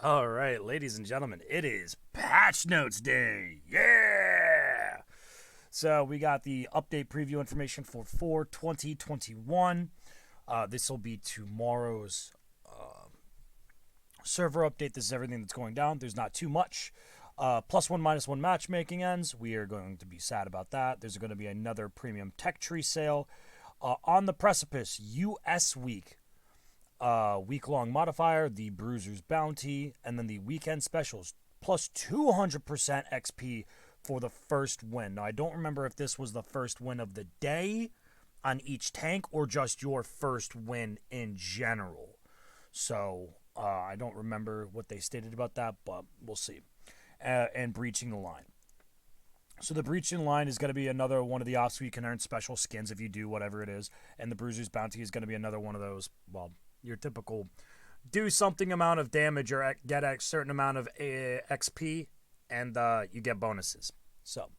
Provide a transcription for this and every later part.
All right, ladies and gentlemen, it is Patch Notes Day. Yeah! So we got the update preview information for 4/2021. This will be tomorrow's server update. This is everything that's going down. There's not too much. +1, -1 matchmaking ends. We are going to be sad about that. There's going to be another premium tech tree sale. On the Precipice, US Week. Week-long modifier, the Bruiser's Bounty, and then the weekend specials, plus 200% XP for the first win. Now, I don't remember if this was the first win of the day on each tank or just your first win in general. So, I don't remember what they stated about that, but we'll see. And breaching the line. So the breaching line is going to be another one of the offs where you can earn special skins if you do whatever it is. And the Bruiser's Bounty is going to be another one of those, well, your typical do something amount of damage or get a certain amount of XP, and you get bonuses. So,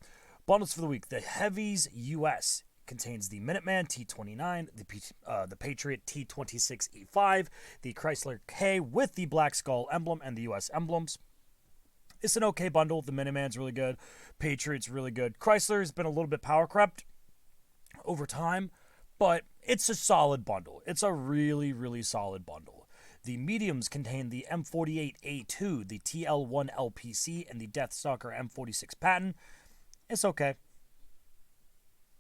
bundles for the week. The Heavies US contains the Minuteman T29, the Patriot T26E5, the Chrysler K with the Black Skull emblem and the US emblems. It's an okay bundle. The Minuteman's really good. Patriot's really good. Chrysler's been a little bit power crept over time, but it's a solid bundle. It's a really, really solid bundle. The mediums contain the M48A2, the TL1 LPC, and the Deathstalker M46 Patton. It's okay.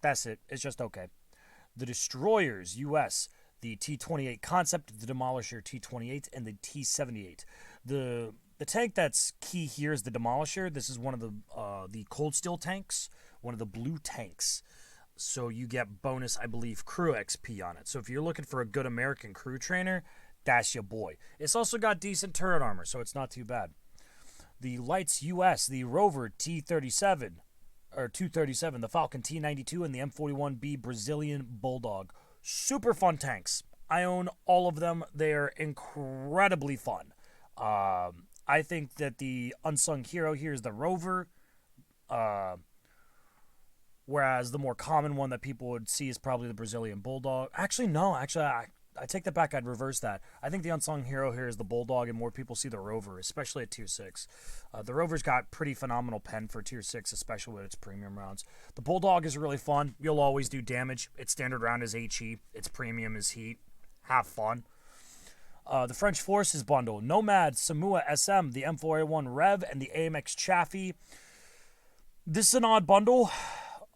That's it. It's just okay. The Destroyers US, the T28 Concept, the Demolisher T28, and the T78. The tank that's key here is the Demolisher. This is one of the Cold Steel tanks, one of the blue tanks. So you get bonus, I believe, crew XP on it. So if you're looking for a good American crew trainer, that's your boy. It's also got decent turret armor, so it's not too bad. The Lights US, the Rover T37, or 237, the Falcon T92, and the M41B Brazilian Bulldog. Super fun tanks. I own all of them. They're incredibly fun. I think that the unsung hero here is the Rover. Whereas the more common one that people would see is probably the Brazilian Bulldog. Actually, no. Actually, I take that back. I'd reverse that. I think the unsung hero here is the Bulldog, and more people see the Rover, especially at Tier 6. The Rover's got pretty phenomenal pen for Tier 6, especially with its premium rounds. The Bulldog is really fun. You'll always do damage. Its standard round is HE. Its premium is heat. Have fun. The French Forces bundle. Nomad, Samua SM, the M4A1 Rev, and the AMX Chaffee. This is an odd bundle.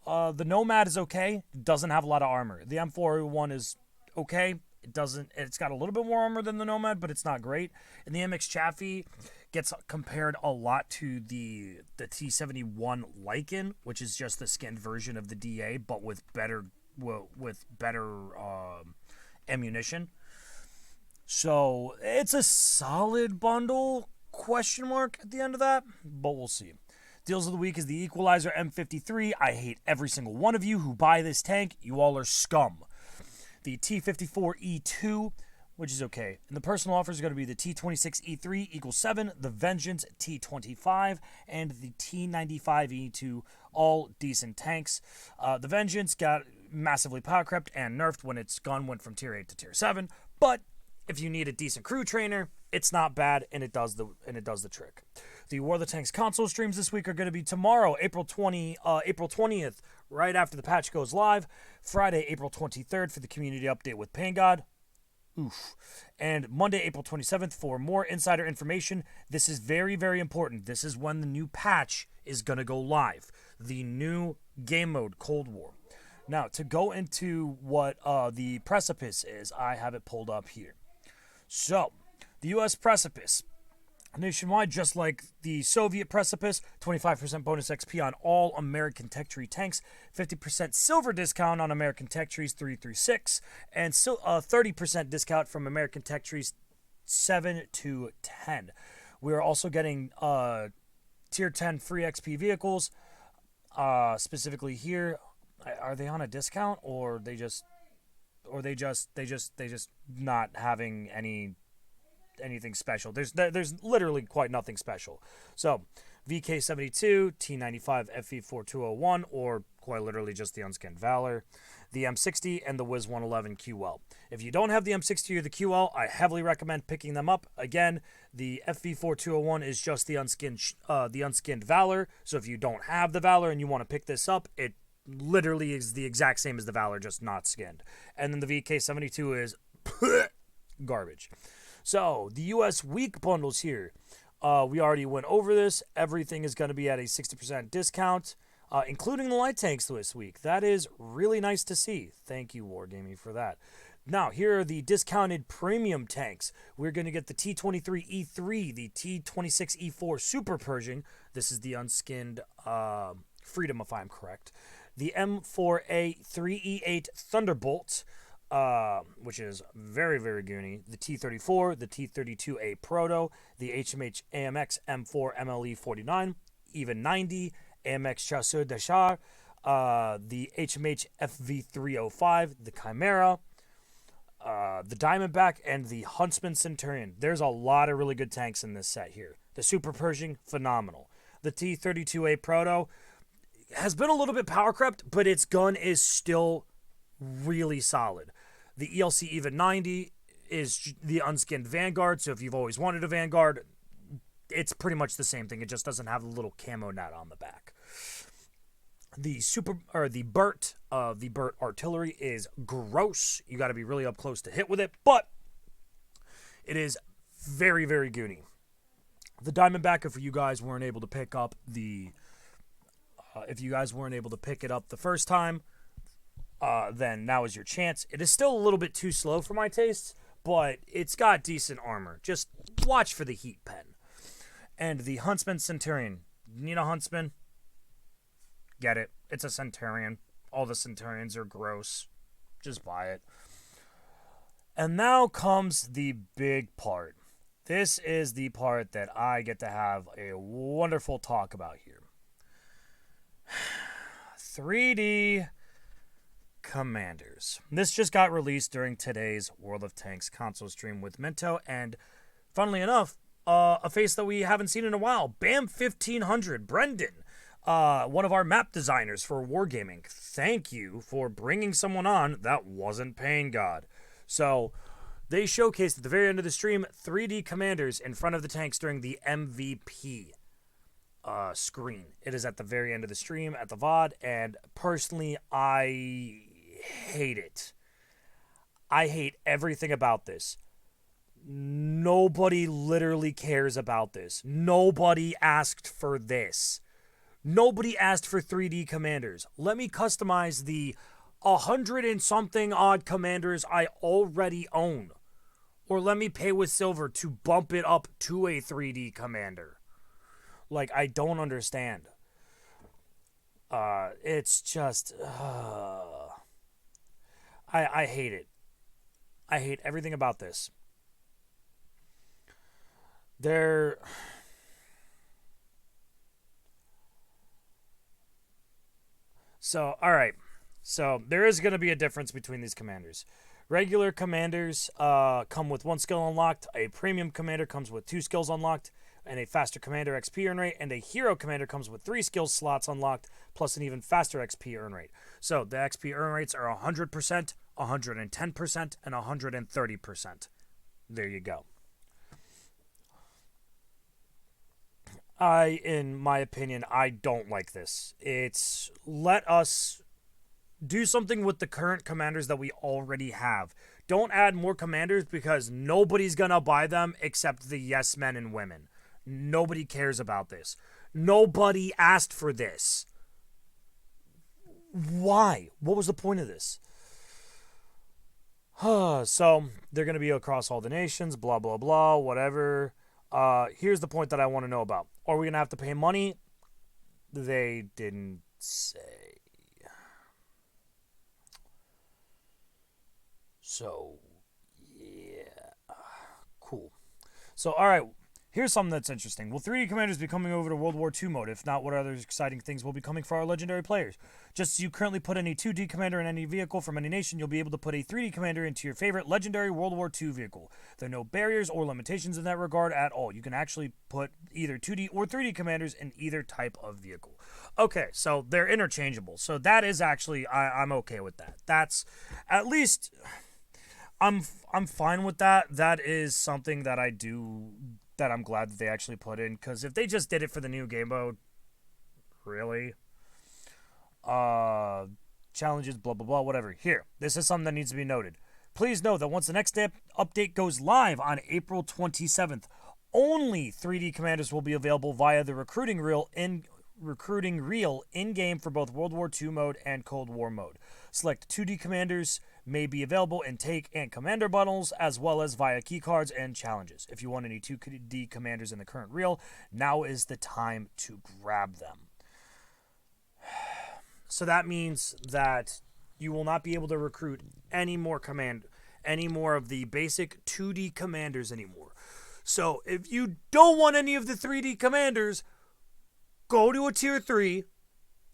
The Nomad is okay. It doesn't have a lot of armor. The M4A1 is okay. It's got a little bit more armor than the Nomad, but it's not great. And the MX Chaffee gets compared a lot to the T71 Lycan, which is just the skinned version of the DA, but with better ammunition. So it's a solid bundle, question mark at the end of that, but we'll see. Deals of the week is the Equalizer M53. I hate every single one of you who buy this tank. You all are scum. The T54E2, which is okay. And the personal offer is going to be the T26E3 equals 7, the Vengeance T25, and the T95E2, all decent tanks. The Vengeance got massively power crept and nerfed when its gun went from Tier 8 to Tier 7, but if you need a decent crew trainer, it's not bad, and it does the trick. The War of the Tanks console streams this week are going to be tomorrow, April 20th, right after the patch goes live. Friday, April 23rd for the community update with Pain God. Oof. And Monday, April 27th for more insider information. This is very, very important. This is when the new patch is going to go live. The new game mode, Cold War. Now, to go into what the Precipice is, I have it pulled up here. So, the U.S. Precipice, nationwide, just like the Soviet Precipice, 25% bonus XP on all American Tech Tree tanks, 50% silver discount on American Tech Trees 3 through 6, and 30% discount from American Tech Trees 7 to 10. We are also getting Tier 10 free XP vehicles, specifically here. Are they on a discount, or they just not having anything special? There's literally quite nothing special. So VK72, T95 FE4201, or quite literally just the Unskinned Valor, the M60, and the Wiz 111 QL. If you don't have the M60 or the QL, I heavily recommend picking them up. Again, the FE4201 is just the Unskinned Valor, so if you don't have the Valor and you want to pick this up, it literally is the exact same as the Valor, just not skinned. And then the VK72 is garbage. So, the US week bundles here. We already went over this. Everything is going to be at a 60% discount, including the light tanks this week. That is really nice to see. Thank you, Wargaming, for that. Now, here are the discounted premium tanks. We're going to get the T23E3, the T26E4 Super Pershing. This is the unskinned Freedom, if I'm correct. The M4A3E8 Thunderbolt, which is very, very goony. The T34, the T32A Proto, the HMH AMX M4 MLE49, even 90, AMX Chasseur d'Achar, the HMH FV305, the Chimera, the Diamondback, and the Huntsman Centurion. There's a lot of really good tanks in this set here. The Super Pershing, phenomenal. The T32A Proto has been a little bit power crept, but its gun is still really solid. The ELC Even 90 is the unskinned Vanguard, so if you've always wanted a Vanguard, it's pretty much the same thing. It just doesn't have the little camo net on the back. The Burt artillery is gross. You got to be really up close to hit with it, but it is very, very goony. The Diamondback, if you guys weren't able to pick up the the first time, then now is your chance. It is still a little bit too slow for my tastes, but it's got decent armor. Just watch for the heat pen. And the Huntsman Centurion. Need a Huntsman? Get it. It's a Centurion. All the Centurions are gross. Just buy it. And now comes the big part. This is the part that I get to have a wonderful talk about here. 3D Commanders. This just got released during today's World of Tanks console stream with Minto, and funnily enough, a face that we haven't seen in a while, Bam 1500, Brendan, one of our map designers for Wargaming. Thank you for bringing someone on that wasn't Pain God. So, they showcased at the very end of the stream 3D Commanders in front of the tanks during the MVP screen. It is at the very end of the stream at the VOD, and personally, I hate it. I hate everything about this. Nobody literally cares about this. Nobody asked for this. Nobody asked for 3D Commanders. Let me customize the 100 and something odd commanders I already own. Or let me pay with silver to bump it up to a 3D commander. Like, I don't understand. It's just... I hate it. I hate everything about this. So, alright. So, there is going to be a difference between these commanders. Regular commanders come with 1 skill unlocked. A premium commander comes with 2 skills unlocked, and a faster commander XP earn rate. And a hero commander comes with 3 skill slots unlocked, plus an even faster XP earn rate. So the XP earn rates are 100%, 110%, and 130%. There you go. In my opinion, I don't like this. It's let us do something with the current commanders that we already have. Don't add more commanders because nobody's gonna buy them except the yes men and women. Nobody cares about this. Nobody asked for this. Why? What was the point of this? So, they're gonna be across all the nations, blah, blah, blah, whatever. Here's the point that I want to know about. Are we gonna have to pay money? They didn't say. So, yeah. Cool. So, alright. Here's something that's interesting. Will 3D Commanders be coming over to World War II mode? If not, what other exciting things will be coming for our legendary players? Just as you currently put any 2D commander in any vehicle from any nation, you'll be able to put a 3D commander into your favorite legendary World War II vehicle. There are no barriers or limitations in that regard at all. You can actually put either 2D or 3D commanders in either type of vehicle. Okay, so they're interchangeable. So that is actually, I'm okay with that. That's at least, I'm fine with that. That is something that I do, that I'm glad that they actually put in, because if they just did it for the new game mode, really? Challenges, blah, blah, blah, whatever. Here, this is something that needs to be noted. Please know that once the next update goes live on April 27th, only 3D commanders will be available via the recruiting reel in-game for both World War II mode and Cold War mode. Select 2D commanders may be available in take and commander bundles, as well as via keycards and challenges. If you want any 2D commanders in the current reel, now is the time to grab them. So that means that you will not be able to recruit any more of the basic 2D commanders anymore. So if you don't want any of the 3D commanders, go to a tier 3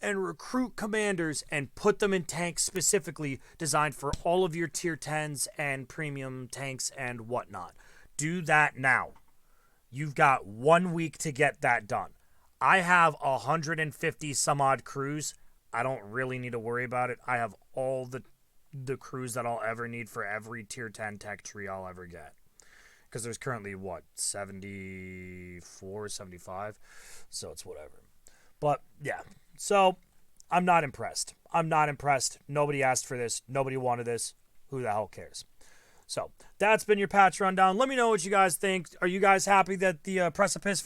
and recruit commanders and put them in tanks specifically designed for all of your tier 10s and premium tanks and whatnot. Do that now. You've got 1 week to get that done. I have 150 some odd crews. I don't really need to worry about it. I have all the crews that I'll ever need for every tier 10 tech tree I'll ever get. Because there's currently, 74, 75? So it's whatever. But, yeah. So, I'm not impressed. Nobody asked for this. Nobody wanted this. Who the hell cares? So, that's been your patch rundown. Let me know what you guys think. Are you guys happy that the precipice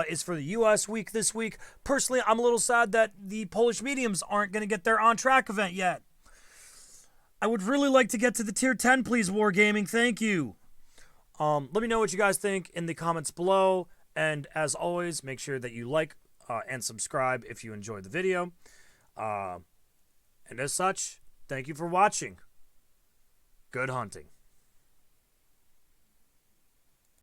is for the U.S. week this week? Personally, I'm a little sad that the Polish mediums aren't going to get their on-track event yet. I would really like to get to the tier 10, please, Wargaming. Thank you. Let me know what you guys think in the comments below. And as always, make sure that you like and subscribe if you enjoyed the video. And as such, thank you for watching. Good hunting.